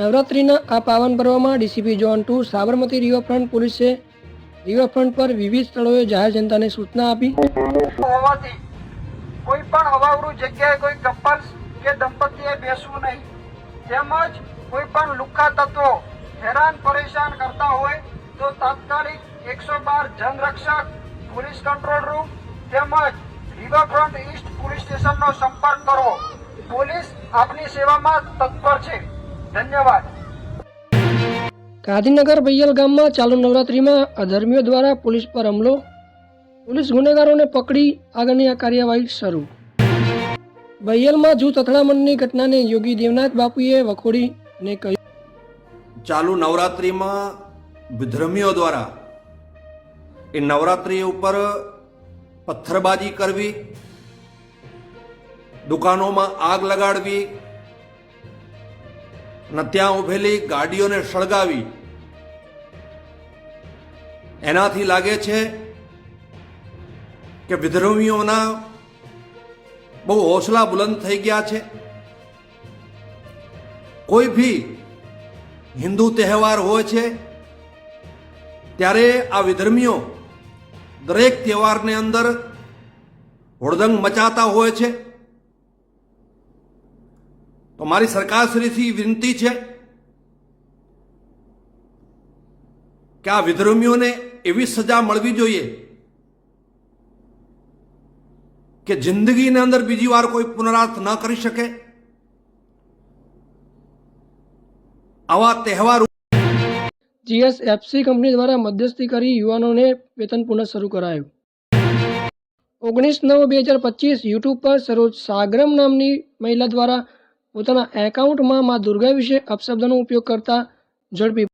નવરાત્રિના આ પાવન પર્વમાં ડીસીપી ઝોન 2 સાબરમતી રિવરફ્રન્ટ પોલીસે રિવરફ્રન્ટ પર વિવિધ સ્થળોએ જાહેર જનતાને સૂચના આપી હોવાથી કોઈ પણ અવાવરૂ જગ્યાએ કોઈ કપલ્સ કે દંપતીએ બેસવું નહીં, તેમજ કોઈ પણ લુખ્ખા તત્વો હેરાન પરેશાન કરતા હોય તો તાત્કાલિક 112 જનરક્ષક, પોલીસ કંટ્રોલ રૂમ તેમજ રિવરફ્રન્ટ ઈસ્ટ પોલીસ સ્ટેશનનો સંપર્ક કરો. પોલીસ આપની સેવામાં તત્પર છે. ધન્યવાદ. ગાંધીનગર બૈયલ ગામમાં ચાલુ નવરાત્રિમાં અધર્મીઓ દ્વારા પોલીસ પર હુમલો. પોલીસ ગુનેગારોને પકડી આગળની કાર્યવાહી શરૂ. બૈયલમાં જૂથ અથડામણની ઘટનાને યોગી દેવનાથ બાપુએ વખોડીને કહ્યું, ચાલુ નવરાત્રિમાં વિધર્મીઓ દ્વારા એ નવરાત્રિ ઉપર પથ્થરબાજી કરવી, દુકાનોમાં આગ લગાડવી અને ત્યાં ઉભેલી ગાડીઓને સળગાવી, એનાથી લાગે છે કે વિધર્મીઓના બહુ હોસલા બુલંદ થઈ ગયા છે. કોઈ ભી હિન્દુ તહેવાર હોય છે ત્યારે આ વિધર્મીઓ દરેક તહેવારની અંદર હોડદંગ મચાતા હોય છે. તો મારી સરકારશ્રીથી વિનંતી છે કે આ વિધર્મીઓને એવી સજા મળવી જોઈએ કે જિંદગીની અંદર બીજી વાર કોઈ પુનરાવર્ત ન કરી શકે. આવા તહેવાર જીએસએફસી કંપની દ્વારા મધ્યસ્થી કરી યુવાનોને વેતન પુનઃ શરૂ કરાયું. 19/9/2025 યુટ્યુબ પર સરોજ સાગરમ નામની મહિલા દ્વારા પોતાના એકાઉન્ટમાં મા દુર્ગા વિશે અપશબ્દનો ઉપયોગ કરતા ઝડપી